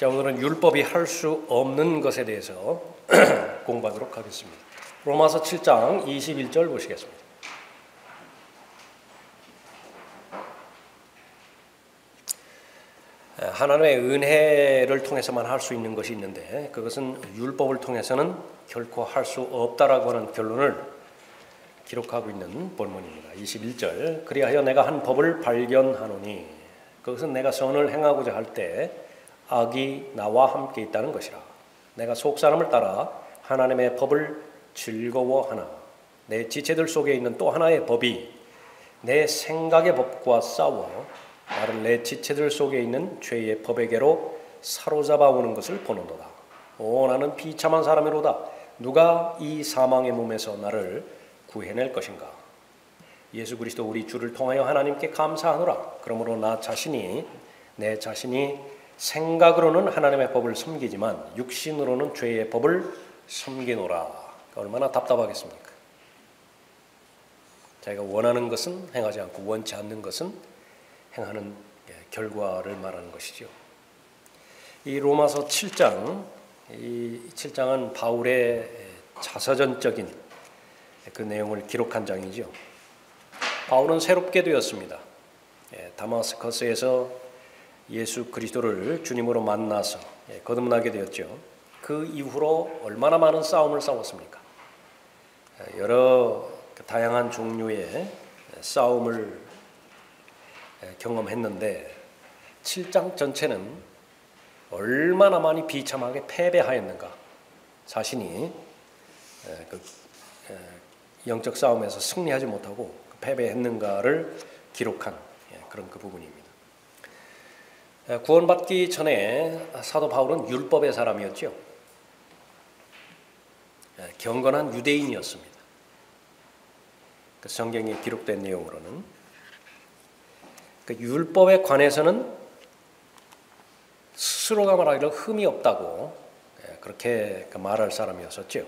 자, 오늘은 율법이 할 수 없는 것에 대해서 공부하도록 하겠습니다. 로마서 7장 21절 보시겠습니다. 하나님의 은혜를 통해서만 할 수 있는 것이 있는데 그것은 율법을 통해서는 결코 할 수 없다라고 하는 결론을 기록하고 있는 본문입니다. 21절 그리하여 내가 한 법을 발견하노니 그것은 내가 선을 행하고자 할 때 악이 나와 함께 있다는 것이라. 내가 속사람을 따라 하나님의 법을 즐거워하나 내 지체들 속에 있는 또 하나의 법이 내 생각의 법과 싸워 나를 내 지체들 속에 있는 죄의 법에게로 사로잡아 오는 것을 보는도다. 오, 나는 비참한 사람이로다. 누가 이 사망의 몸에서 나를 구해낼 것인가. 예수 그리스도 우리 주를 통하여 하나님께 감사하노라. 그러므로 내 자신이 생각으로는 하나님의 법을 섬기지만 육신으로는 죄의 법을 섬기노라. 얼마나 답답하겠습니까? 자기가 원하는 것은 행하지 않고 원치 않는 것은 행하는 결과를 말하는 것이죠. 이 로마서 7장, 이 7장은 바울의 자서전적인 그 내용을 기록한 장이죠. 바울은 새롭게 되었습니다. 다마스커스에서 예수 그리스도를 주님으로 만나서 거듭나게 되었죠. 그 이후로 얼마나 많은 싸움을 싸웠습니까? 여러 다양한 종류의 싸움을 경험했는데 7장 전체는 얼마나 많이 비참하게 패배하였는가. 자신이 영적 싸움에서 승리하지 못하고 패배했는가를 기록한 그런 그 부분입니다. 구원받기 전에 사도 바울은 율법의 사람이었죠. 경건한 유대인이었습니다. 그 성경에 기록된 내용으로는 그 율법에 관해서는 스스로가 말하기로 흠이 없다고 그렇게 말할 사람이었었죠.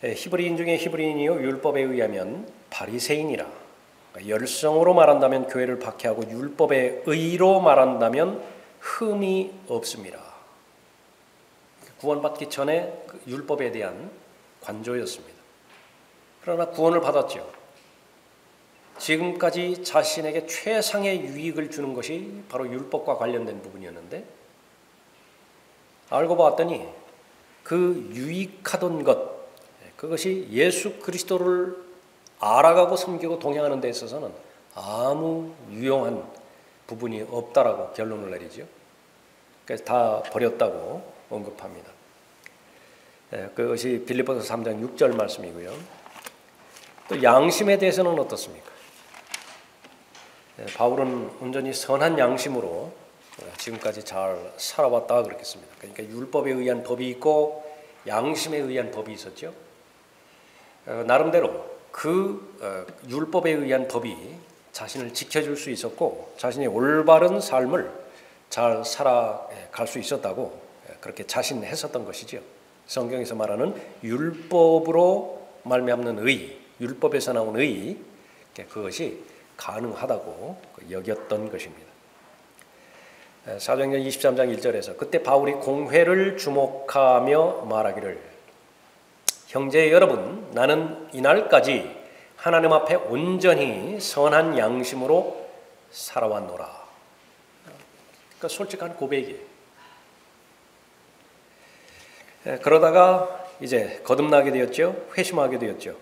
히브리인 중에 히브리인이요 율법에 의하면 바리새인이라. 열성으로 말한다면 교회를 박해하고 율법의 의로 말한다면 흠이 없습니다. 구원받기 전에 율법에 대한 관조였습니다. 그러나 구원을 받았죠. 지금까지 자신에게 최상의 유익을 주는 것이 바로 율법과 관련된 부분이었는데 알고 봤더니 그 유익하던 것, 그것이 예수 그리스도를 알아가고 섬기고 동행하는 데 있어서는 아무 유용한 부분이 없다라고 결론을 내리죠. 그래서 다 버렸다고 언급합니다. 그것이 빌립보서 3장 6절 말씀이고요. 또 양심에 대해서는 어떻습니까? 바울은 온전히 선한 양심으로 지금까지 잘 살아왔다 그랬겠습니다. 그러니까 율법에 의한 법이 있고 양심에 의한 법이 있었죠. 나름대로 그 율법에 의한 법이 자신을 지켜줄 수 있었고 자신의 올바른 삶을 잘 살아갈 수 있었다고 그렇게 자신했었던 것이죠. 성경에서 말하는 율법으로 말미암는 의, 율법에서 나온 의, 그것이 가능하다고 여겼던 것입니다. 사도행전 23장 1절에서 그때 바울이 공회를 주목하며 말하기를 형제 여러분, 나는 이날까지 하나님 앞에 온전히 선한 양심으로 살아왔노라. 그러니까 솔직한 고백이에요. 그러다가 이제 거듭나게 되었죠. 회심하게 되었죠.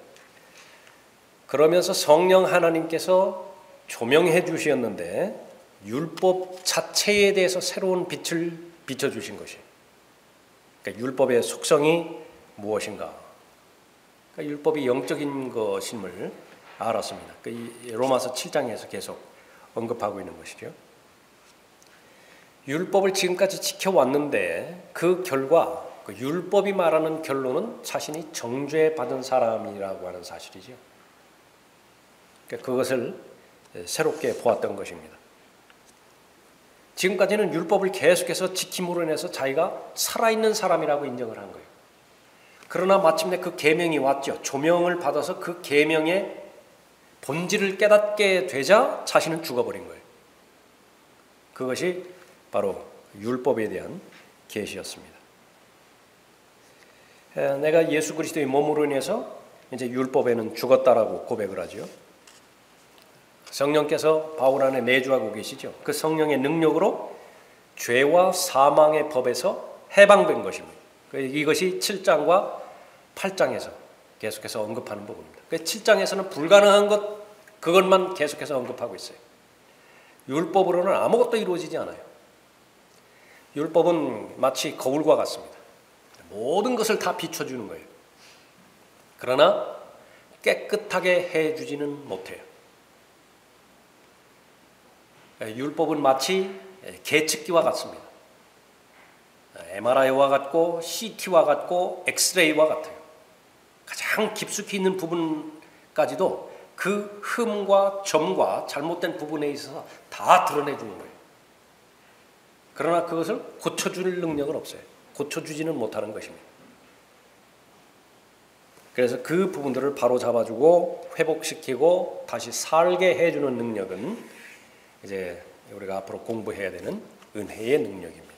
그러면서 성령 하나님께서 조명해 주셨는데 율법 자체에 대해서 새로운 빛을 비춰주신 것이에요. 그러니까 율법의 속성이 무엇인가. 율법이 영적인 것임을 알았습니다. 로마서 7장에서 계속 언급하고 있는 것이죠. 율법을 지금까지 지켜왔는데 그 결과 율법이 말하는 결론은 자신이 정죄받은 사람이라고 하는 사실이죠. 그것을 새롭게 보았던 것입니다. 지금까지는 율법을 계속해서 지킴으로 인해서 자기가 살아있는 사람이라고 인정을 한 거예요. 그러나 마침내 그 계명이 왔죠. 조명을 받아서 그 계명의 본질을 깨닫게 되자 자신은 죽어버린 거예요. 그것이 바로 율법에 대한 계시였습니다. 내가 예수 그리스도의 몸으로 인해서 이제 율법에는 죽었다라고 고백을 하죠. 성령께서 바울 안에 내주하고 계시죠. 그 성령의 능력으로 죄와 사망의 법에서 해방된 것입니다. 이것이 7장과 8장에서 계속해서 언급하는 부분입니다. 7장에서는 불가능한 것, 그것만 계속해서 언급하고 있어요. 율법으로는 아무것도 이루어지지 않아요. 율법은 마치 거울과 같습니다. 모든 것을 다 비춰주는 거예요. 그러나 깨끗하게 해주지는 못해요. 율법은 마치 계측기와 같습니다. MRI와 같고 CT와 같고 엑스레이와 같아요. 가장 깊숙이 있는 부분까지도 그 흠과 점과 잘못된 부분에 있어서 다 드러내주는 거예요. 그러나 그것을 고쳐줄 능력은 없어요. 고쳐주지는 못하는 것입니다. 그래서 그 부분들을 바로 잡아주고 회복시키고 다시 살게 해주는 능력은 이제 우리가 앞으로 공부해야 되는 은혜의 능력입니다.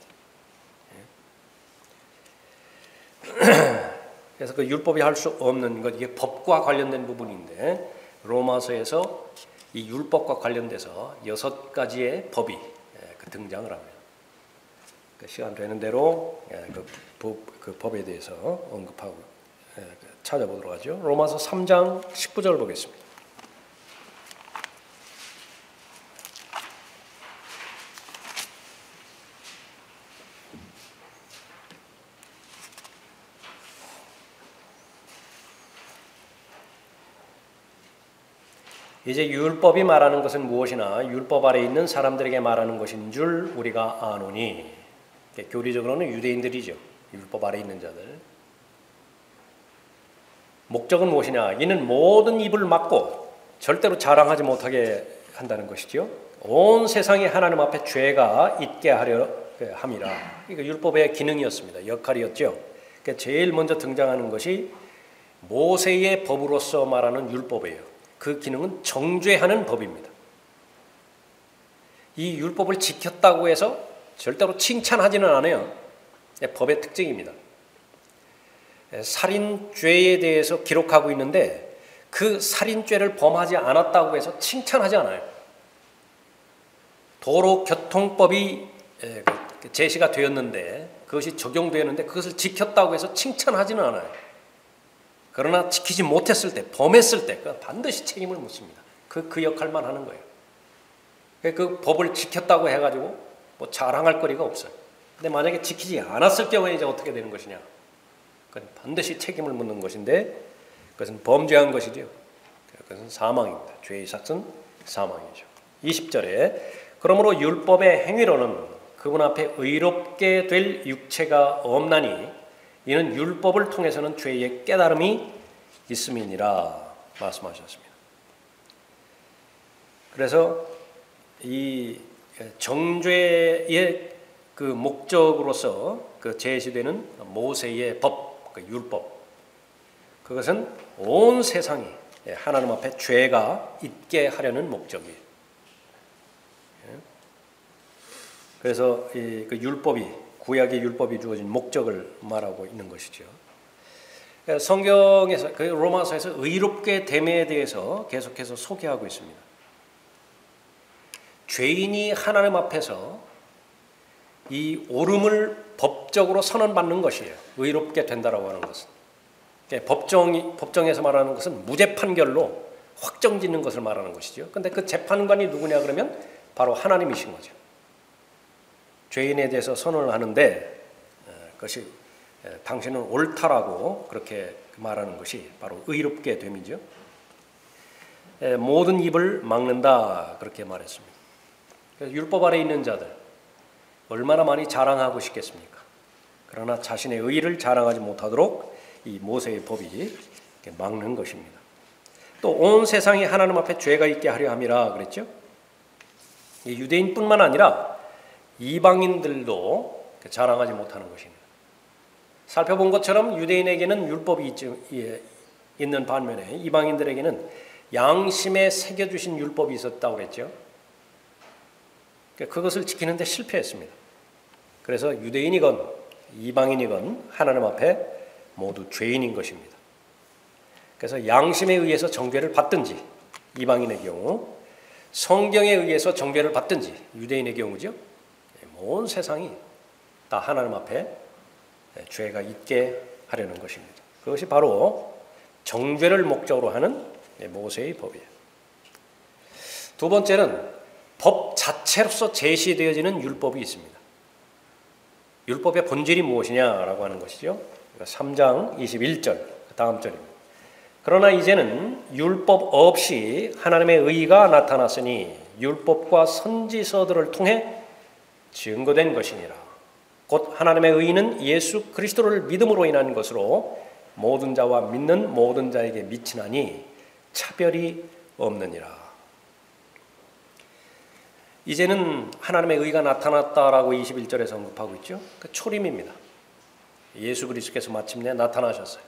그래서 그 율법이 할 수 없는 것, 이게 법과 관련된 부분인데 로마서에서 이 율법과 관련돼서 6가지의 법이 등장을 합니다. 시간 되는 대로 그 법에 대해서 언급하고 찾아보도록 하죠. 로마서 3장 19절 보겠습니다. 이제 율법이 말하는 것은 무엇이나 율법 아래 있는 사람들에게 말하는 것인 줄 우리가 아노니. 교리적으로는 유대인들이죠. 율법 아래 있는 자들. 목적은 무엇이냐? 이는 모든 입을 막고 절대로 자랑하지 못하게 한다는 것이죠. 온 세상이 하나님 앞에 죄가 있게 하려 함이라. 이거 율법의 기능이었습니다. 역할이었죠. 그러니까 제일 먼저 등장하는 것이 모세의 법으로서 말하는 율법이에요. 그 기능은 정죄하는 법입니다. 이 율법을 지켰다고 해서 절대로 칭찬하지는 않아요. 법의 특징입니다. 살인죄에 대해서 기록하고 있는데 그 살인죄를 범하지 않았다고 해서 칭찬하지 않아요. 도로교통법이 제시가 되었는데 그것이 적용되었는데 그것을 지켰다고 해서 칭찬하지는 않아요. 그러나 지키지 못했을 때, 범했을 때 반드시 책임을 묻습니다. 그 역할만 하는 거예요. 그 법을 지켰다고 해가지고 뭐 자랑할 거리가 없어요. 근데 만약에 지키지 않았을 경우에 이제 어떻게 되는 것이냐? 그건 반드시 책임을 묻는 것인데 그것은 범죄한 것이죠. 그것은 사망입니다. 죄의 삭은 사망이죠. 20절에 그러므로 율법의 행위로는 그분 앞에 의롭게 될 육체가 없나니 이는 율법을 통해서는 죄의 깨달음이 있음이니라 말씀하셨습니다. 그래서 이 정죄의 그 목적으로서 그 제시되는 모세의 법, 그 율법, 그것은 온 세상이 하나님 앞에 죄가 있게 하려는 목적이에요. 그래서 그 율법이 구약의 율법이 주어진 목적을 말하고 있는 것이죠. 성경에서 그 로마서에서 의롭게 됨에 대해서 계속해서 소개하고 있습니다. 죄인이 하나님 앞에서 이 옳음을 법적으로 선언받는 것이에요. 의롭게 된다라고 하는 것은. 법정에서 말하는 것은 무죄 판결로 확정짓는 것을 말하는 것이죠. 그런데 그 재판관이 누구냐 그러면 바로 하나님이신 거죠. 죄인에 대해서 선언을 하는데 그것이 당신은 옳다라고 그렇게 말하는 것이 바로 의롭게 됨이죠. 모든 입을 막는다 그렇게 말했습니다. 율법 아래 있는 자들 얼마나 많이 자랑하고 싶겠습니까? 그러나 자신의 의를 자랑하지 못하도록 이 모세의 법이 막는 것입니다. 또 온 세상이 하나님 앞에 죄가 있게 하려 함이라 그랬죠. 이 유대인뿐만 아니라 이방인들도 자랑하지 못하는 것입니다. 살펴본 것처럼 유대인에게는 율법이 있는 반면에 이방인들에게는 양심에 새겨주신 율법이 있었다고 그랬죠. 그것을 지키는데 실패했습니다. 그래서 유대인이건 이방인이건 하나님 앞에 모두 죄인인 것입니다. 그래서 양심에 의해서 정죄를 받든지 이방인의 경우, 성경에 의해서 정죄를 받든지 유대인의 경우죠. 온 세상이 다 하나님 앞에 죄가 있게 하려는 것입니다. 그것이 바로 정죄를 목적으로 하는 모세의 법이에요. 두 번째는 법 자체로서 제시되어지는 율법이 있습니다. 율법의 본질이 무엇이냐라고 하는 것이죠. 3장 21절 다음 절입니다. 그러나 이제는 율법 없이 하나님의 의가 나타났으니 율법과 선지서들을 통해 증거된 것이니라. 곧 하나님의 의는 예수 그리스도를 믿음으로 인한 것으로 모든 자와 믿는 모든 자에게 미치나니 차별이 없느니라. 이제는 하나님의 의가 나타났다라고 21절에서 언급하고 있죠. 그 초림입니다. 예수 그리스도께서 마침내 나타나셨어요.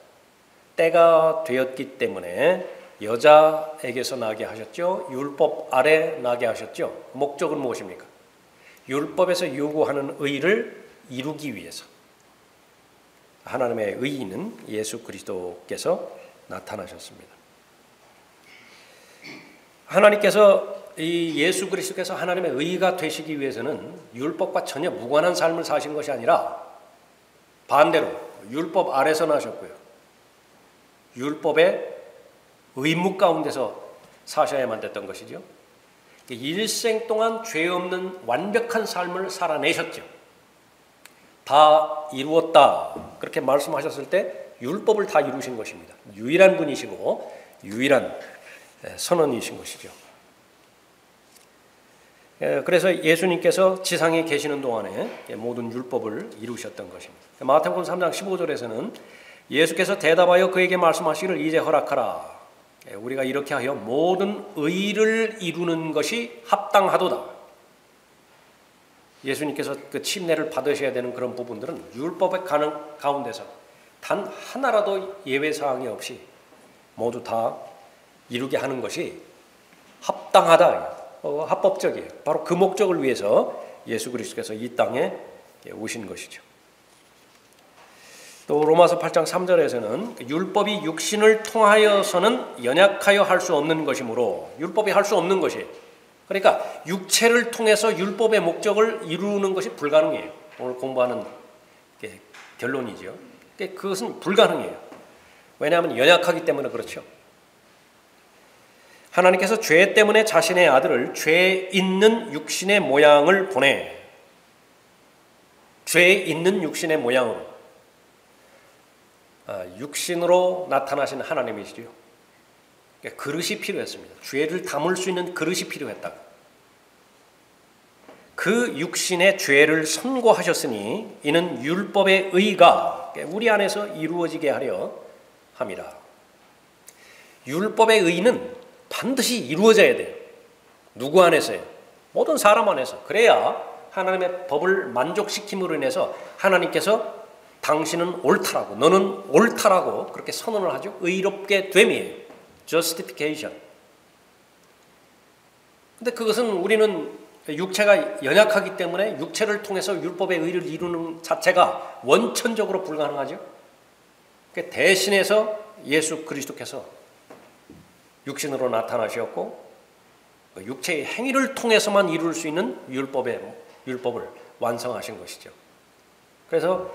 때가 되었기 때문에 여자에게서 나게 하셨죠. 율법 아래 나게 하셨죠. 목적은 무엇입니까? 율법에서 요구하는 의를 이루기 위해서. 하나님의 의인은 예수 그리스도께서 나타나셨습니다. 하나님께서 이 예수 그리스도께서 하나님의 의가 되시기 위해서는 율법과 전혀 무관한 삶을 사신 것이 아니라 반대로 율법 아래서 나셨고요. 율법의 의무 가운데서 사셔야만 됐던 것이죠. 일생 동안 죄 없는 완벽한 삶을 살아내셨죠. 다 이루었다 그렇게 말씀하셨을 때 율법을 다 이루신 것입니다. 유일한 분이시고 유일한 선언이신 것이죠. 그래서 예수님께서 지상에 계시는 동안에 모든 율법을 이루셨던 것입니다. 마태복음 3장 15절에서는 예수께서 대답하여 그에게 말씀하시기를 이제 허락하라. 우리가 이렇게 하여 모든 의를 이루는 것이 합당하도다. 예수님께서 그 침례를 받으셔야 되는 그런 부분들은 율법의 가운데서 단 하나라도 예외사항이 없이 모두 다 이루게 하는 것이 합당하다. 합법적이에요. 바로 그 목적을 위해서 예수 그리스도께서 이 땅에 오신 것이죠. 또 로마서 8장 3절에서는 율법이 육신을 통하여서는 연약하여 할 수 없는 것이므로 율법이 할 수 없는 것이에요. 그러니까 육체를 통해서 율법의 목적을 이루는 것이 불가능해요. 오늘 공부하는 결론이죠. 그것은 불가능해요. 왜냐하면 연약하기 때문에 그렇죠. 하나님께서 죄 때문에 자신의 아들을 죄 있는 육신의 모양을 보내 죄 있는 육신의 모양으로 육신으로 나타나신 하나님이시죠. 그릇이 필요했습니다. 죄를 담을 수 있는 그릇이 필요했다. 그 육신의 죄를 선고하셨으니 이는 율법의 의가 우리 안에서 이루어지게 하려 함이라. 율법의 의는 반드시 이루어져야 돼요. 누구 안에서요? 모든 사람 안에서. 그래야 하나님의 법을 만족시킴으로 인해서 하나님께서 당신은 옳다라고 너는 옳다라고 그렇게 선언을 하죠. 의롭게 됨이에요. justification. 근데 그것은 우리는 육체가 연약하기 때문에 육체를 통해서 율법의 의를 이루는 자체가 원천적으로 불가능하죠. 대신해서 예수 그리스도께서 육신으로 나타나셨고 육체의 행위를 통해서만 이룰 수 있는 율법을 완성하신 것이죠. 그래서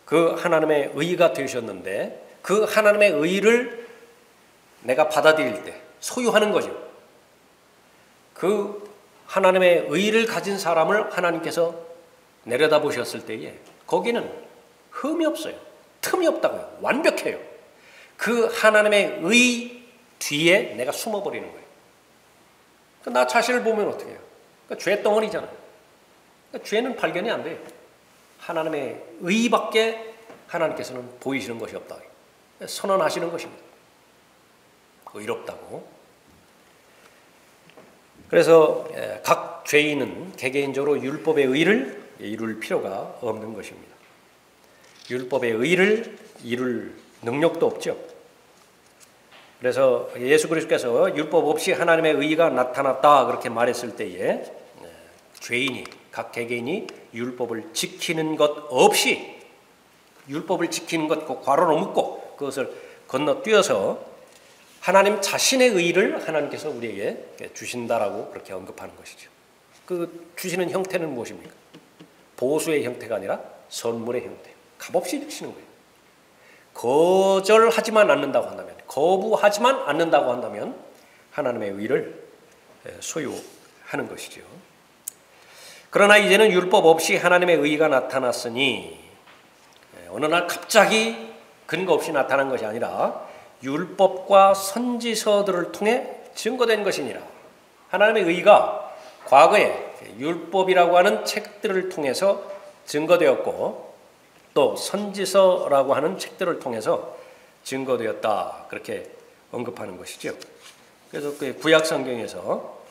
그 하나님의 의가 되셨는데 그 하나님의 의를 내가 받아들일 때 소유하는 거죠. 그 하나님의 의를 가진 사람을 하나님께서 내려다보셨을 때에 거기는 흠이 없어요. 틈이 없다고요. 완벽해요. 그 하나님의 의 뒤에 내가 숨어버리는 거예요. 나 자신을 보면 어떻게 해요? 죄덩어리잖아요. 죄는 발견이 안 돼요. 하나님의 의밖에 하나님께서는 보이시는 것이 없다. 선언하시는 것입니다. 의롭다고. 그래서 각 죄인은 개개인적으로 율법의 의를 이룰 필요가 없는 것입니다. 율법의 의를 이룰 능력도 없죠. 그래서 예수 그리스도께서 율법 없이 하나님의 의가 나타났다 그렇게 말했을 때에 죄인이 각 개개인이 율법을 지키는 것 없이 율법을 지키는 것 그 괄호로 묶고 그것을 건너뛰어서 하나님 자신의 의를 하나님께서 우리에게 주신다라고 그렇게 언급하는 것이죠. 그 주시는 형태는 무엇입니까? 보수의 형태가 아니라 선물의 형태. 값없이 주시는 거예요. 거절하지만 않는다고 한다면, 거부하지만 않는다고 한다면 하나님의 의를 소유하는 것이죠. 그러나 이제는 율법 없이 하나님의 의가 나타났으니 어느 날 갑자기 근거 없이 나타난 것이 아니라 율법과 선지서들을 통해 증거된 것이니라. 하나님의 의가 과거에 율법이라고 하는 책들을 통해서 증거되었고 또 선지서라고 하는 책들을 통해서 증거되었다. 그렇게 언급하는 것이죠. 그래서 그 구약 성경에서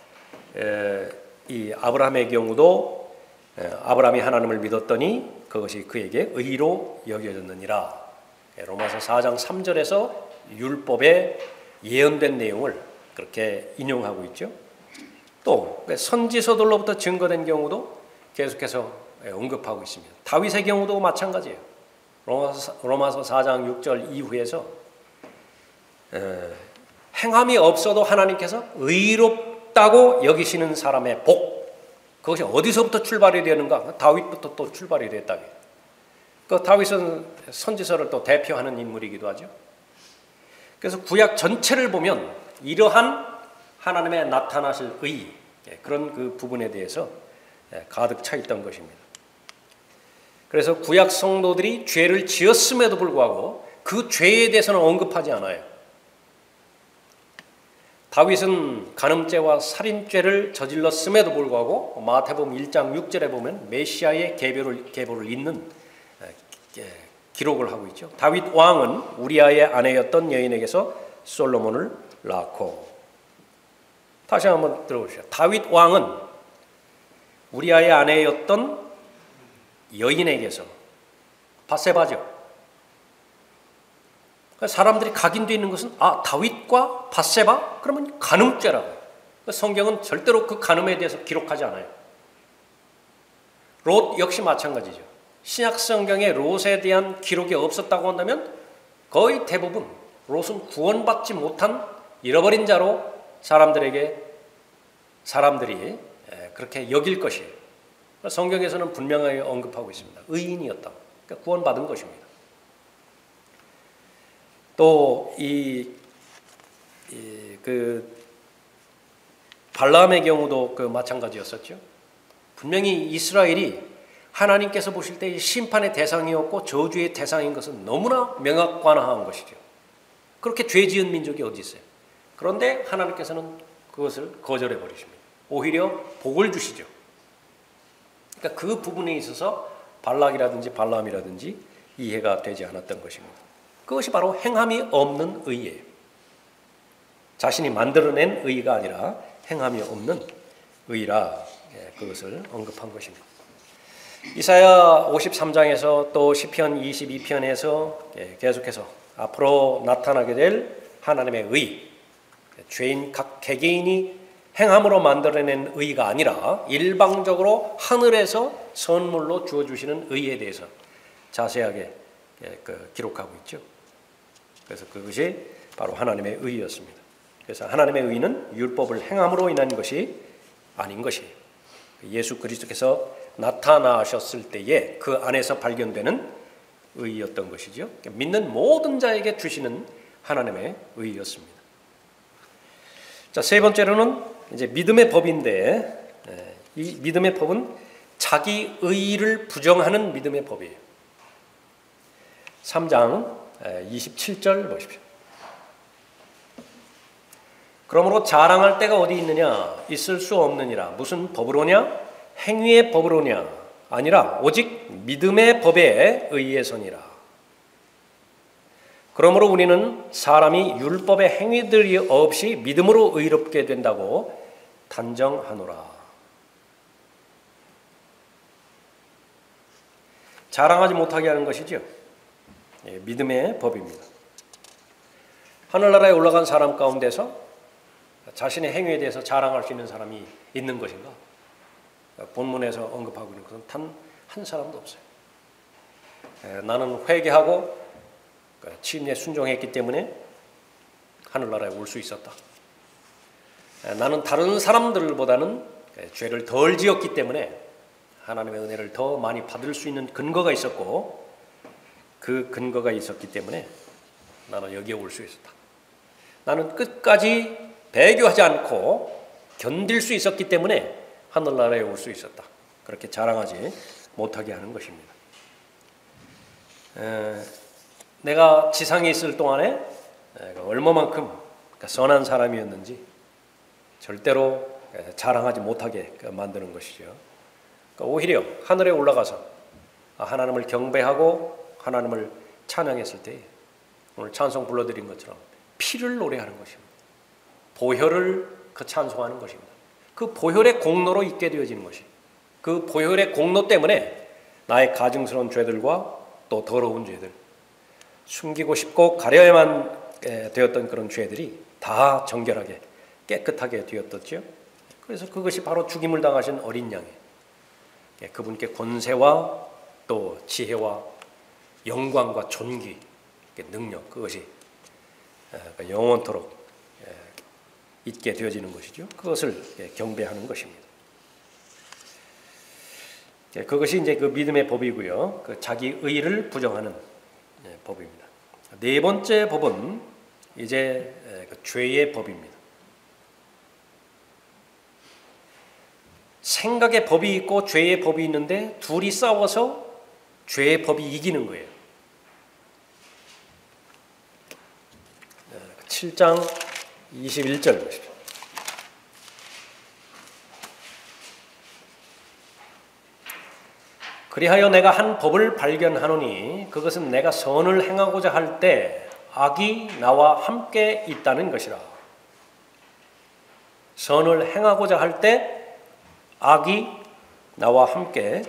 이 아브라함의 경우도 아브라함이 하나님을 믿었더니 그것이 그에게 의로 여겨졌느니라. 로마서 4장 3절에서 율법에 예언된 내용을 그렇게 인용하고 있죠. 또 선지서들로부터 증거된 경우도 계속해서 언급하고 있습니다. 다윗의 경우도 마찬가지예요. 로마서 4장 6절 이후에서 행함이 없어도 하나님께서 의롭다고 여기시는 사람의 복, 그것이 어디서부터 출발이 되는가? 다윗부터 또 출발이 됐다. 그 다윗은 선지서를 또 대표하는 인물이기도 하죠. 그래서 구약 전체를 보면 이러한 하나님의 나타나실 의, 그런 그 부분에 대해서 가득 차 있던 것입니다. 그래서 구약 성도들이 죄를 지었음에도 불구하고 그 죄에 대해서는 언급하지 않아요. 다윗은 간음죄와 살인죄를 저질렀음에도 불구하고 마태복음 1장 6절에 보면 메시아의 계보를 잇는 기록을 하고 있죠. 다윗 왕은 우리아의 아내였던 여인에게서 솔로몬을 낳고, 다시 한번 들어보시죠. 다윗 왕은 우리아의 아내였던 여인에게서, 밧세바죠. 사람들이 각인되어 있는 것은 다윗과 밧세바? 그러면 간음죄라고. 성경은 절대로 그 간음에 대해서 기록하지 않아요. 롯 역시 마찬가지죠. 신약 성경에 롯에 대한 기록이 없었다고 한다면 거의 대부분 롯은 구원받지 못한 잃어버린 자로 사람들이 그렇게 여길 것이에요. 성경에서는 분명하게 언급하고 있습니다. 의인이었다. 그러니까 구원받은 것입니다. 또 발람의 경우도 그 마찬가지였었죠. 분명히 이스라엘이 하나님께서 보실 때 심판의 대상이었고 저주의 대상인 것은 너무나 명확관화한 것이죠. 그렇게 죄 지은 민족이 어디 있어요? 그런데 하나님께서는 그것을 거절해 버리십니다. 오히려 복을 주시죠. 그러니까 그 부분에 있어서 발락이라든지 발람이라든지 이해가 되지 않았던 것입니다. 그것이 바로 행함이 없는 의예요. 자신이 만들어낸 의가 아니라 행함이 없는 의라 그것을 언급한 것입니다. 이사야 53장에서 또 시편 22편에서 계속해서 앞으로 나타나게 될 하나님의 의, 죄인 각 개개인이 행함으로 만들어낸 의가 아니라 일방적으로 하늘에서 선물로 주어주시는 의에 대해서 자세하게 기록하고 있죠. 그래서 그것이 바로 하나님의 의였습니다. 그래서 하나님의 의는 율법을 행함으로 인한 것이 아닌 것이에요. 예수 그리스도께서 나타나셨을 때에 그 안에서 발견되는 의였던 것이죠. 믿는 모든 자에게 주시는 하나님의 의였습니다. 자, 세 번째로는 이제 믿음의 법인데, 이 믿음의 법은 자기 의를 부정하는 믿음의 법이에요. 3장 27절 보십시오. 그러므로 자랑할 때가 어디 있느냐? 있을 수 없느니라. 무슨 법으로냐? 행위의 법으로냐? 아니라 오직 믿음의 법에 의해서니라. 그러므로 우리는 사람이 율법의 행위들이 없이 믿음으로 의롭게 된다고 단정하노라. 자랑하지 못하게 하는 것이죠. 믿음의 법입니다. 하늘나라에 올라간 사람 가운데서 자신의 행위에 대해서 자랑할 수 있는 사람이 있는 것인가? 본문에서 언급하고 있는 것은 단 한 사람도 없어요. 나는 회개하고 침례 순종했기 때문에 하늘나라에 올 수 있었다. 나는 다른 사람들보다는 죄를 덜 지었기 때문에 하나님의 은혜를 더 많이 받을 수 있는 근거가 있었고, 그 근거가 있었기 때문에 나는 여기에 올 수 있었다. 나는 끝까지 배교하지 않고 견딜 수 있었기 때문에 하늘나라에 올 수 있었다. 그렇게 자랑하지 못하게 하는 것입니다. 내가 지상에 있을 동안에 얼마만큼 선한 사람이었는지 절대로 자랑하지 못하게 만드는 것이죠. 오히려 하늘에 올라가서 하나님을 경배하고 하나님을 찬양했을 때 오늘 찬송 불러드린 것처럼 피를 노래하는 것입니다. 보혈을 찬송하는 것입니다. 그 보혈의 공로로 있게 되어지는 것이, 그 보혈의 공로 때문에 나의 가증스러운 죄들과 또 더러운 죄들, 숨기고 싶고 가려야만 되었던 그런 죄들이 다 정결하게 깨끗하게 되었었죠. 그래서 그것이 바로 죽임을 당하신 어린 양의 그분께 권세와 또 지혜와 영광과 존귀, 능력, 그것이 영원토록 있게 되어지는 것이죠. 그것을 경배하는 것입니다. 그것이 이제 그 믿음의 법이고요. 그 자기 의를 부정하는 법입니다. 네 번째 법은 이제 그 죄의 법입니다. 생각의 법이 있고 죄의 법이 있는데 둘이 싸워서 죄의 법이 이기는 거예요. 7장 21절 보십시오. 그리하여 내가 한 법을 발견하노니 그것은 내가 선을 행하고자 할 때 악이 나와 함께 있다는 것이라. 선을 행하고자 할 때 악이 나와 함께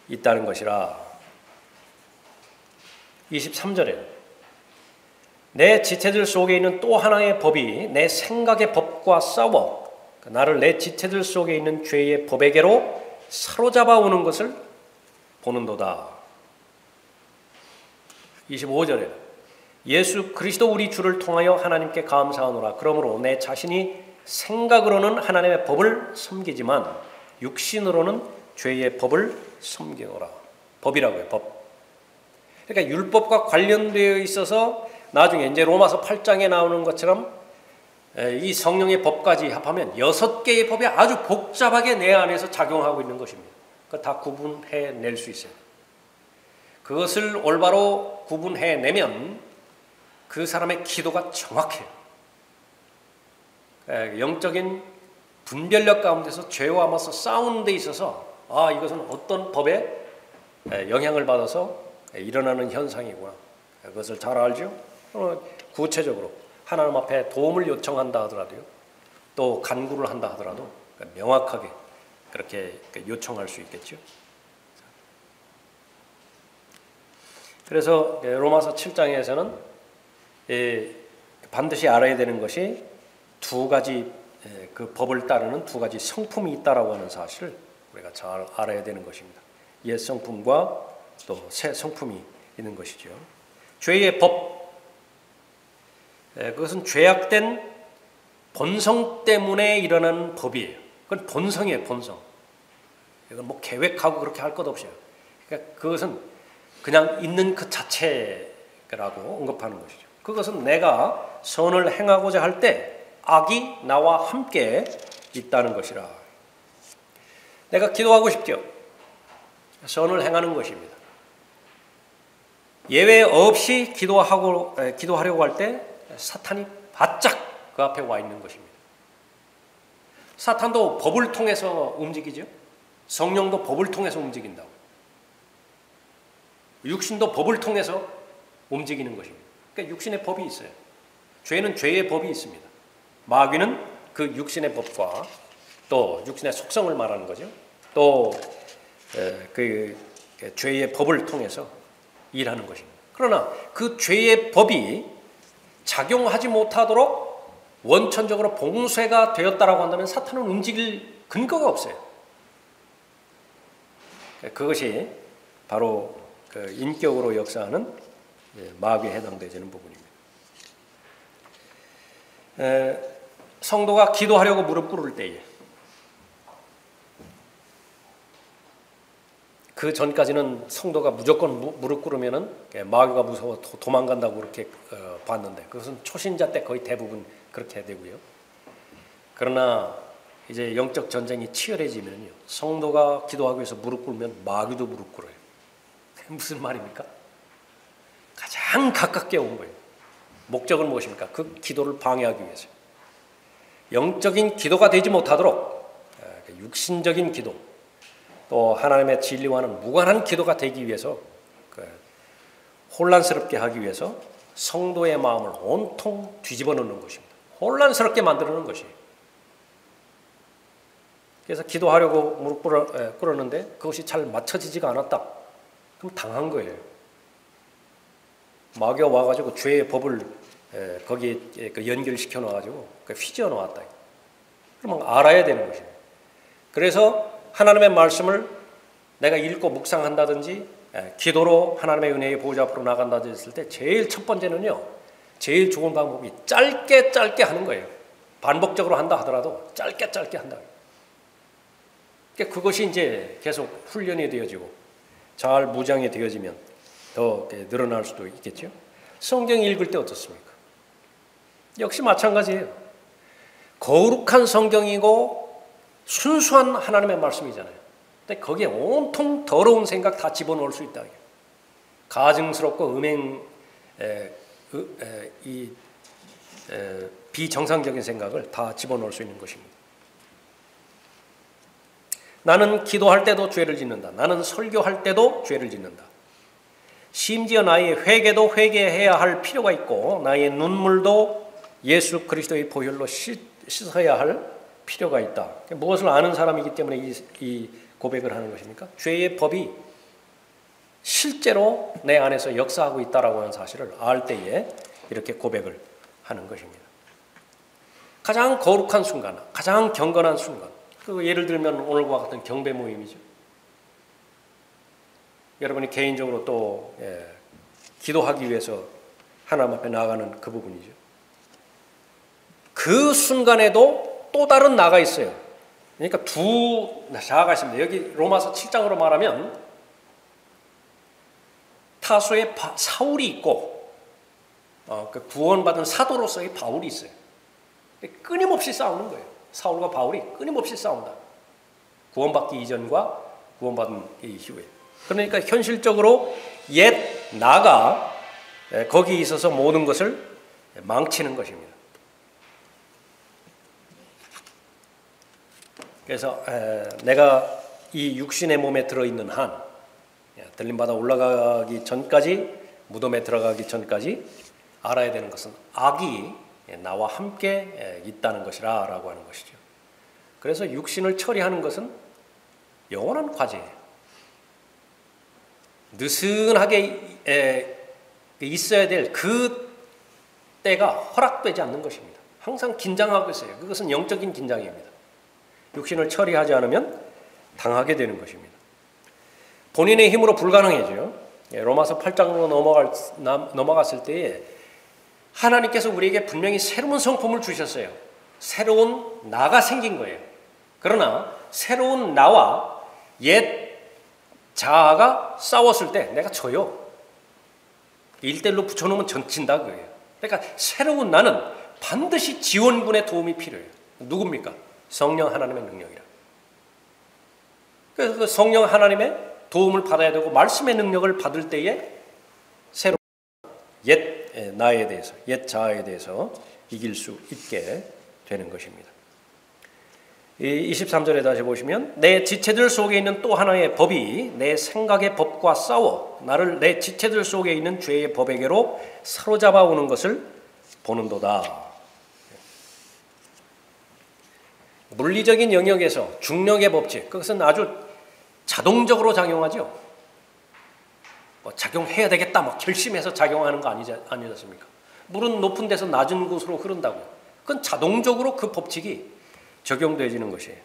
있다는 것이라. 23절에 내 지체들 속에 있는 또 하나의 법이 내 생각의 법과 싸워 나를 내 지체들 속에 있는 죄의 법에게로 사로잡아 오는 것을 보는도다. 25절에 예수 그리스도 우리 주를 통하여 하나님께 감사하노라. 그러므로 내 자신이 생각으로는 하나님의 법을 섬기지만 육신으로는 죄의 법을 섬기노라. 법이라고요. 법. 그러니까 율법과 관련되어 있어서 나중에 이제 로마서 8장에 나오는 것처럼 이 성령의 법까지 합하면 6개의 법이 아주 복잡하게 내 안에서 작용하고 있는 것입니다. 그걸 다 구분해낼 수 있어요. 그것을 올바로 구분해내면 그 사람의 기도가 정확해요. 영적인 분별력 가운데서 죄와 맞서 싸우는 데 있어서 이것은 어떤 법에 영향을 받아서 일어나는 현상이구나. 그것을 잘 알죠. 구체적으로 하나님 앞에 도움을 요청한다 하더라도요. 또 간구를 한다 하더라도 명확하게 그렇게 요청할 수 있겠죠. 그래서 로마서 7장에서는 반드시 알아야 되는 것이 두 가지 그 법을 따르는 두 가지 성품이 있다라고 하는 사실을 우리가 잘 알아야 되는 것입니다. 옛 성품과 또 새 성품이 있는 것이죠. 죄의 법, 그것은 죄악된 본성 때문에 일어나는 법이에요. 그건 본성이에요, 본성. 이건 뭐 계획하고 그렇게 할 것 없어요. 그러니까 그것은 그냥 있는 그 자체라고 언급하는 것이죠. 그것은 내가 선을 행하고자 할 때 악이 나와 함께 있다는 것이라. 내가 기도하고 싶죠. 선을 행하는 것입니다. 예외 없이 기도하려고 할 때 사탄이 바짝 그 앞에 와 있는 것입니다. 사탄도 법을 통해서 움직이죠. 성령도 법을 통해서 움직인다고. 육신도 법을 통해서 움직이는 것입니다. 그러니까 육신의 법이 있어요. 죄는 죄의 법이 있습니다. 마귀는 그 육신의 법과 또 육신의 속성을 말하는 거죠. 또 그 죄의 법을 통해서 일하는 것입니다. 그러나 그 죄의 법이 작용하지 못하도록 원천적으로 봉쇄가 되었다라고 한다면 사탄은 움직일 근거가 없어요. 그것이 바로 그 인격으로 역사하는 마귀에 해당되는 부분입니다. 성도가 기도하려고 무릎 꿇을 때에 그 전까지는 성도가 무조건 무릎 꿇으면은 마귀가 무서워 도망간다고 그렇게 봤는데 그것은 초신자 때 거의 대부분 그렇게 되고요. 그러나 이제 영적 전쟁이 치열해지면요, 성도가 기도하기 위해서 무릎 꿇으면 마귀도 무릎 꿇어요. 무슨 말입니까? 가장 가깝게 온 거예요. 목적은 무엇입니까? 그 기도를 방해하기 위해서. 영적인 기도가 되지 못하도록 육신적인 기도, 또 하나님의 진리와는 무관한 기도가 되기 위해서 혼란스럽게 하기 위해서 성도의 마음을 온통 뒤집어 놓는 것입니다. 혼란스럽게 만들어 놓는 것이에요. 그래서 기도하려고 무릎 꿇었는데 그것이 잘 맞춰지지가 않았다. 그럼 당한 거예요. 마귀가 와가지고 죄의 법을 거기에 연결시켜 놔가지고 휘저어 놓았다. 그러면 알아야 되는 것입니다. 그래서 하나님의 말씀을 내가 읽고 묵상한다든지 기도로 하나님의 은혜의 보좌 앞으로 나간다든지 했을 때 제일 첫 번째는요, 제일 좋은 방법이 짧게 하는 거예요. 반복적으로 한다 하더라도 짧게 한다. 그것이 이제 계속 훈련이 되어지고 잘 무장이 되어지면 더 늘어날 수도 있겠죠. 성경 읽을 때 어떻습니까? 역시 마찬가지예요. 거룩한 성경이고 순수한 하나님의 말씀이잖아요. 근데 거기에 온통 더러운 생각 다 집어넣을 수 있다. 가증스럽고 비정상적인 생각을 다 집어넣을 수 있는 것입니다. 나는 기도할 때도 죄를 짓는다. 나는 설교할 때도 죄를 짓는다. 심지어 나의 회개도 회개해야 할 필요가 있고 나의 눈물도 예수 그리스도의 보혈로 씻어야 할 필요가 있다. 무엇을 아는 사람이기 때문에 이 고백을 하는 것입니까? 죄의 법이 실제로 내 안에서 역사하고 있다라고 하는 사실을 알 때에 이렇게 고백을 하는 것입니다. 가장 거룩한 순간, 가장 경건한 순간, 예를 들면 오늘과 같은 경배 모임이죠. 여러분이 개인적으로 또 기도하기 위해서 하나님 앞에 나아가는 그 부분이죠. 그 순간에도 또 다른 나가 있어요. 그러니까 두 자아가 있습니다. 여기 로마서 7장으로 말하면 타소에 사울이 있고 구원받은 사도로서의 바울이 있어요. 끊임없이 싸우는 거예요. 사울과 바울이 끊임없이 싸운다. 구원받기 이전과 구원받은 이후에. 그러니까 현실적으로 옛 나가 거기에 있어서 모든 것을 망치는 것입니다. 그래서 내가 이 육신의 몸에 들어있는 한 들림받아 올라가기 전까지, 무덤에 들어가기 전까지 알아야 되는 것은 악이 나와 함께 있다는 것이라 라고 하는 것이죠. 그래서 육신을 처리하는 것은 영원한 과제예요. 느슨하게 있어야 될 그 때가 허락되지 않는 것입니다. 항상 긴장하고 있어요. 그것은 영적인 긴장입니다. 육신을 처리하지 않으면 당하게 되는 것입니다. 본인의 힘으로 불가능해져요. 로마서 8장으로 넘어갔을 때에 하나님께서 우리에게 분명히 새로운 성품을 주셨어요. 새로운 나가 생긴 거예요. 그러나 새로운 나와 옛 자아가 싸웠을 때 내가 져요. 1대1로 붙여놓으면 전친다 그거예요. 그러니까 새로운 나는 반드시 지원군의 도움이 필요해요. 누굽니까? 성령 하나님의 능력이라. 그래서 그 성령 하나님의 도움을 받아야 되고 말씀의 능력을 받을 때에 새로운 옛 나에 대해서, 옛 자아에 대해서 이길 수 있게 되는 것입니다. 23절에 다시 보시면 내 지체들 속에 있는 또 하나의 법이 내 생각의 법과 싸워 나를 내 지체들 속에 있는 죄의 법에게로 사로잡아 오는 것을 보는도다. 물리적인 영역에서 중력의 법칙, 그것은 아주 자동적으로 작용하죠. 작용해야 되겠다 막 결심해서 작용하는 거 아니지 않습니까? 물은 높은 데서 낮은 곳으로 흐른다고. 그건 자동적으로 그 법칙이 적용되어지는 것이에요.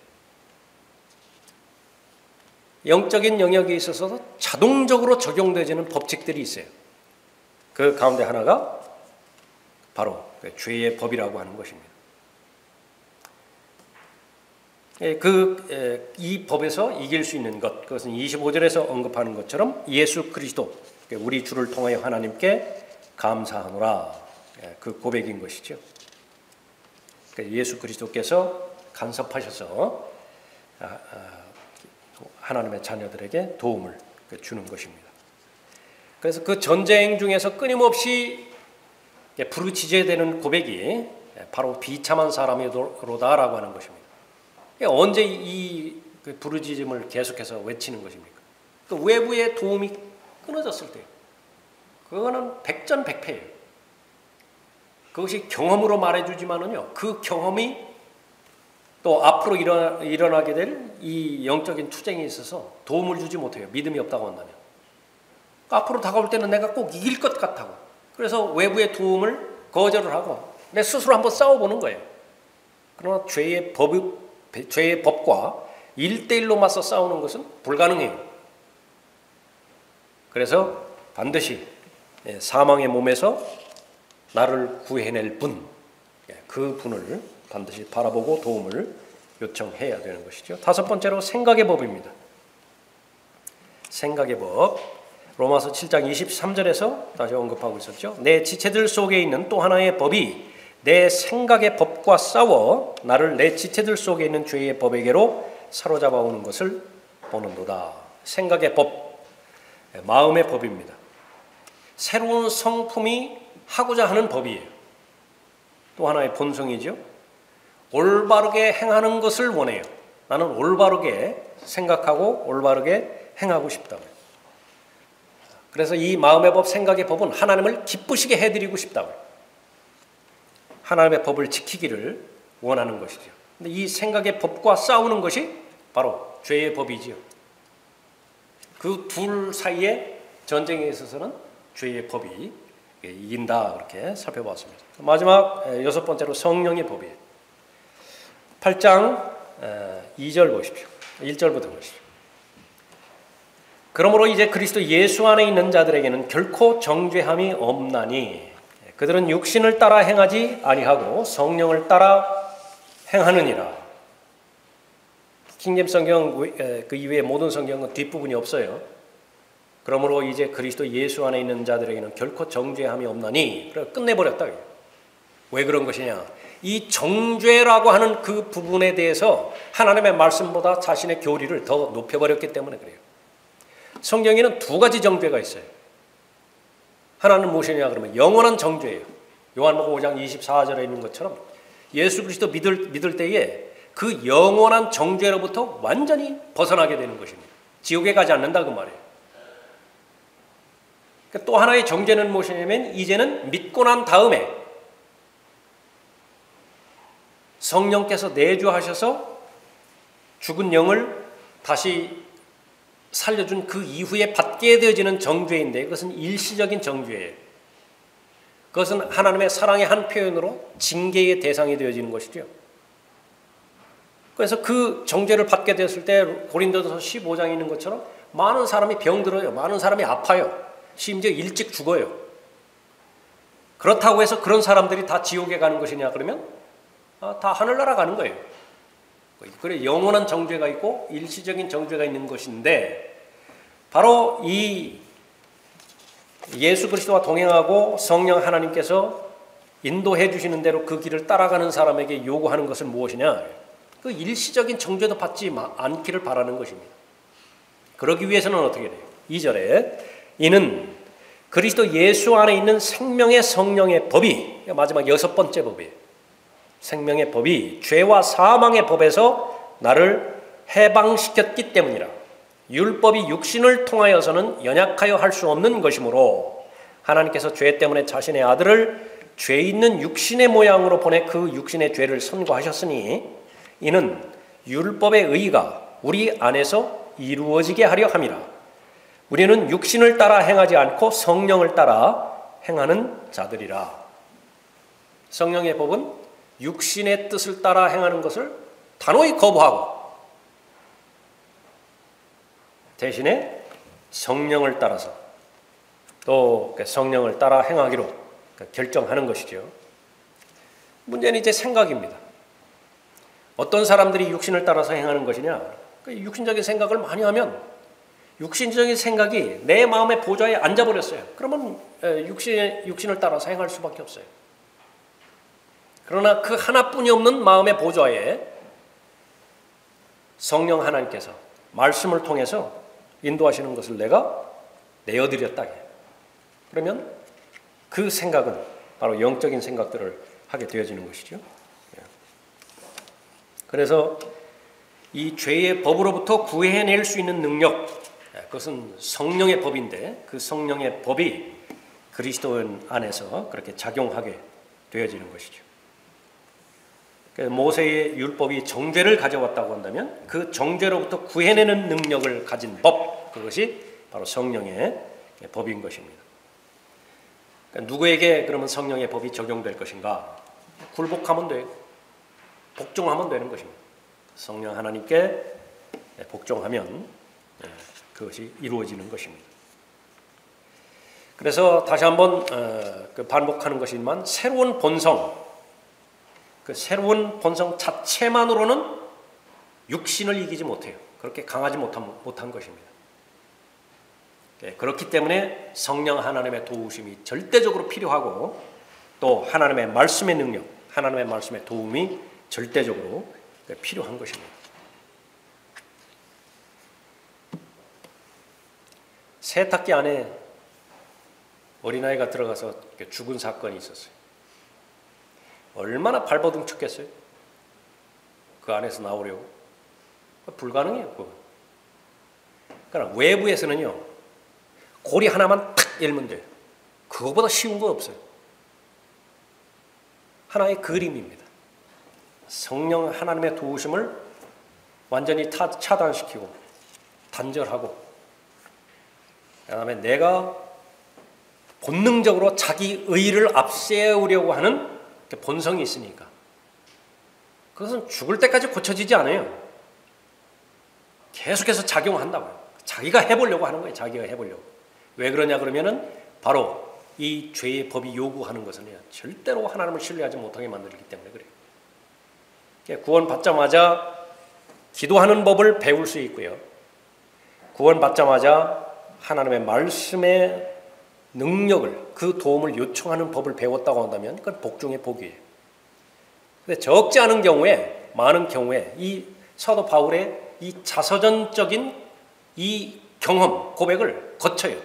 영적인 영역에 있어서도 자동적으로 적용되어지는 법칙들이 있어요. 그 가운데 하나가 바로 죄의 법이라고 하는 것입니다. 이 법에서 이길 수 있는 것, 그것은 25절에서 언급하는 것처럼 예수 그리스도, 우리 주를 통하여 하나님께 감사하노라, 그 고백인 것이죠. 예수 그리스도께서 간섭하셔서 하나님의 자녀들에게 도움을 주는 것입니다. 그래서 그 전쟁 중에서 끊임없이 부르짖어야 고백이 바로 비참한 사람이로다라고 하는 것입니다. 언제 이 부르짖음을 계속해서 외치는 것입니까? 그 외부의 도움이 끊어졌을 때, 그거는 백전백패예요. 그것이 경험으로 말해주지만은요, 그 경험이 또 앞으로 일어나게 될 이 영적인 투쟁에 있어서 도움을 주지 못해요. 믿음이 없다고 한다면. 앞으로 다가올 때는 내가 꼭 이길 것 같다고. 그래서 외부의 도움을 거절을 하고 내 스스로 한번 싸워보는 거예요. 그러나 죄의 법과 1대1로 맞서 싸우는 것은 불가능해요. 그래서 반드시 사망의 몸에서 나를 구해낼 분, 그 분을 반드시 바라보고 도움을 요청해야 되는 것이죠. 다섯 번째로 생각의 법입니다. 생각의 법. 로마서 7장 23절에서 다시 언급하고 있었죠. 내 지체들 속에 있는 또 하나의 법이 내 생각의 법과 싸워 나를 내 지체들 속에 있는 죄의 법에게로 사로잡아오는 것을 보는도다. 생각의 법, 마음의 법입니다. 새로운 성품이 하고자 하는 법이에요. 또 하나의 본성이죠. 올바르게 행하는 것을 원해요. 나는 올바르게 생각하고 올바르게 행하고 싶다. 그래서 이 마음의 법, 생각의 법은 하나님을 기쁘시게 해드리고 싶다. 하나님의 법을 지키기를 원하는 것이죠. 근데 이 생각의 법과 싸우는 것이 바로 죄의 법이지요. 그 둘 사이의 전쟁에 있어서는 죄의 법이 이긴다, 그렇게 살펴봤습니다. 마지막 여섯 번째로 성령의 법이에요. 8장 2절 보십시오. 1절부터 보십시오. 그러므로 이제 그리스도 예수 안에 있는 자들에게는 결코 정죄함이 없나니 그들은 육신을 따라 행하지 아니하고 성령을 따라 행하느니라. 킹제임스 성경 그 이외의 모든 성경은 뒷부분이 없어요. 그러므로 이제 그리스도 예수 안에 있는 자들에게는 결코 정죄함이 없나니, 그래 끝내버렸다. 왜 그런 것이냐? 이 정죄라고 하는 그 부분에 대해서 하나님의 말씀보다 자신의 교리를 더 높여버렸기 때문에 그래요. 성경에는 두 가지 정죄가 있어요. 하나는 무엇이냐 그러면 영원한 정죄예요. 요한복음 5장 24절에 있는 것처럼 예수 그리스도 믿을 때에 그 영원한 정죄로부터 완전히 벗어나게 되는 것입니다. 지옥에 가지 않는다 그 말이에요. 또 하나의 정죄는 무엇이냐면 이제는 믿고 난 다음에 성령께서 내주하셔서 죽은 영을 다시 살려준 그 이후에 받게 되어지는 정죄인데 그것은 일시적인 정죄예요. 그것은 하나님의 사랑의 한 표현으로 징계의 대상이 되어지는 것이죠. 그래서 그 정죄를 받게 되었을 때 고린도전서 15장에 있는 것처럼 많은 사람이 병들어요. 많은 사람이 아파요. 심지어 일찍 죽어요. 그렇다고 해서 그런 사람들이 다 지옥에 가는 것이냐 그러면 다 하늘나라 가는 거예요. 그래 영원한 정죄가 있고 일시적인 정죄가 있는 것인데 바로 이 예수 그리스도와 동행하고 성령 하나님께서 인도해 주시는 대로 그 길을 따라가는 사람에게 요구하는 것은 무엇이냐? 그 일시적인 정죄도 받지 않기를 바라는 것입니다. 그러기 위해서는 어떻게 돼요? 2절에 이는 그리스도 예수 안에 있는 생명의 성령의 법이, 마지막 여섯 번째 법이에요. 생명의 법이 죄와 사망의 법에서 나를 해방시켰기 때문이라. 율법이 육신을 통하여서는 연약하여 할 수 없는 것이므로 하나님께서 죄 때문에 자신의 아들을 죄 있는 육신의 모양으로 보내 그 육신의 죄를 선고하셨으니 이는 율법의 의가 우리 안에서 이루어지게 하려 함이라. 우리는 육신을 따라 행하지 않고 성령을 따라 행하는 자들이라. 성령의 법은 육신의 뜻을 따라 행하는 것을 단호히 거부하고 대신에 성령을 따라서 또 성령을 따라 행하기로 결정하는 것이죠. 문제는 이제 생각입니다. 어떤 사람들이 육신을 따라서 행하는 것이냐? 육신적인 생각을 많이 하면 육신적인 생각이 내 마음의 보좌에 앉아버렸어요. 그러면 육신을 따라서 행할 수밖에 없어요. 그러나 그 하나뿐이 없는 마음의 보좌에 성령 하나님께서 말씀을 통해서 인도하시는 것을 내가 내어드렸다. 그러면 그 생각은 바로 영적인 생각들을 하게 되어지는 것이죠. 그래서 이 죄의 법으로부터 구해낼 수 있는 능력, 그것은 성령의 법인데 그 성령의 법이 그리스도인 안에서 그렇게 작용하게 되어지는 것이죠. 모세의 율법이 정죄를 가져왔다고 한다면 그 정죄로부터 구해내는 능력을 가진 법, 그것이 바로 성령의 법인 것입니다. 그러니까 누구에게 그러면 성령의 법이 적용될 것인가? 굴복하면 돼요. 복종하면 되는 것입니다. 성령 하나님께 복종하면 그것이 이루어지는 것입니다. 그래서 다시 한번 반복하는 것이지만 새로운 본성, 그 새로운 본성 자체만으로는 육신을 이기지 못해요. 그렇게 강하지 못한 것입니다. 그렇기 때문에 성령 하나님의 도우심이 절대적으로 필요하고 또 하나님의 말씀의 능력, 하나님의 말씀의 도움이 절대적으로 필요한 것입니다. 세탁기 안에 어린아이가 들어가서 죽은 사건이 있었어요. 얼마나 발버둥 쳤겠어요? 그 안에서 나오려고. 불가능해요. 그건. 그러나 외부에서는요, 고리 하나만 탁 열면 돼요. 그거보다 쉬운 거 없어요. 하나의 그림입니다. 성령 하나님의 도우심을 완전히 차단시키고 단절하고, 그 다음에 내가 본능적으로 자기 의를 앞세우려고 하는 본성이 있으니까 그것은 죽을 때까지 고쳐지지 않아요. 계속해서 작용한다고요. 자기가 해보려고 하는 거예요. 자기가 해보려고. 왜 그러냐 그러면은 바로 이 죄의 법이 요구하는 것은 절대로 하나님을 신뢰하지 못하게 만들기 때문에 그래요. 구원받자마자 기도하는 법을 배울 수 있고요. 구원받자마자 하나님의 말씀의 능력을, 그 도움을 요청하는 법을 배웠다고 한다면 그건 복종의 복이에요. 근데 적지 않은 경우에, 많은 경우에 이 사도 바울의 이 자서전적인 이 경험, 고백을 거쳐요.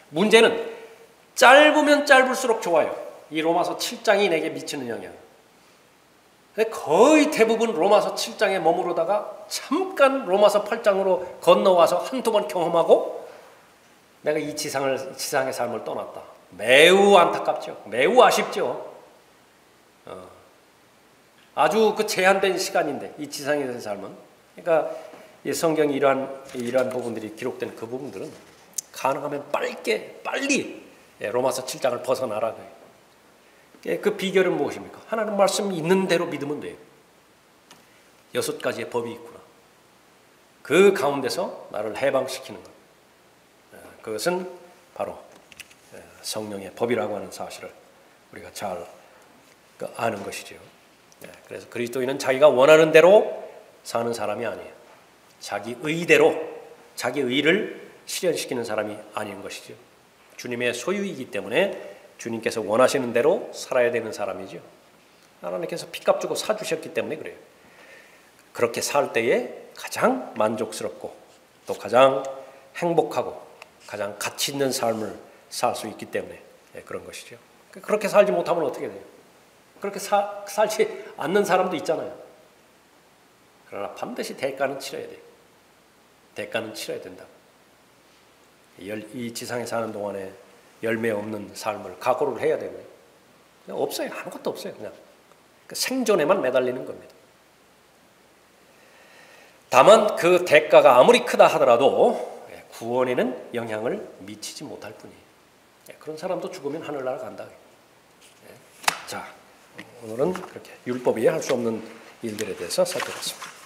문제는 짧으면 짧을수록 좋아요. 이 로마서 7장이 내게 미치는 영향. 거의 대부분 로마서 7장에 머무르다가 잠깐 로마서 8장으로 건너와서 한두 번 경험하고 내가 이 지상의 삶을 떠났다. 매우 안타깝죠. 매우 아쉽죠. 아주 그 제한된 시간인데 이 지상의 삶은. 그러니까 이 성경이 이러한 부분들이 기록된 그 부분들은 가능하면 빨리 로마서 7장을 벗어나라. 그 비결은 무엇입니까? 하나님 말씀이 있는 대로 믿으면 돼요. 6가지의 법이 있구나. 그 가운데서 나를 해방시키는 것. 그것은 바로 성령의 법이라고 하는 사실을 우리가 잘 아는 것이죠. 그래서 그리스도인은 자기가 원하는 대로 사는 사람이 아니에요. 자기 의대로 자기 의를 실현시키는 사람이 아닌 것이죠. 주님의 소유이기 때문에 주님께서 원하시는 대로 살아야 되는 사람이죠. 하나님께서 피값 주고 사주셨기 때문에 그래요. 그렇게 살 때에 가장 만족스럽고 또 가장 행복하고 가장 가치 있는 삶을 살 수 있기 때문에 그런 것이죠. 그렇게 살지 못하면 어떻게 돼요? 그렇게 살지 않는 사람도 있잖아요. 그러나 반드시 대가는 치러야 돼요. 대가는 치러야 된다. 이 지상에 사는 동안에 열매 없는 삶을 각오를 해야 되고요. 그냥 없어요. 아무것도 없어요. 그냥 생존에만 매달리는 겁니다. 다만 그 대가가 아무리 크다 하더라도 구원에는 영향을 미치지 못할 뿐이에요. 그런 사람도 죽으면 하늘나라 간다. 자, 오늘은 그렇게 율법이 할 수 없는 일들에 대해서 살펴봤습니다.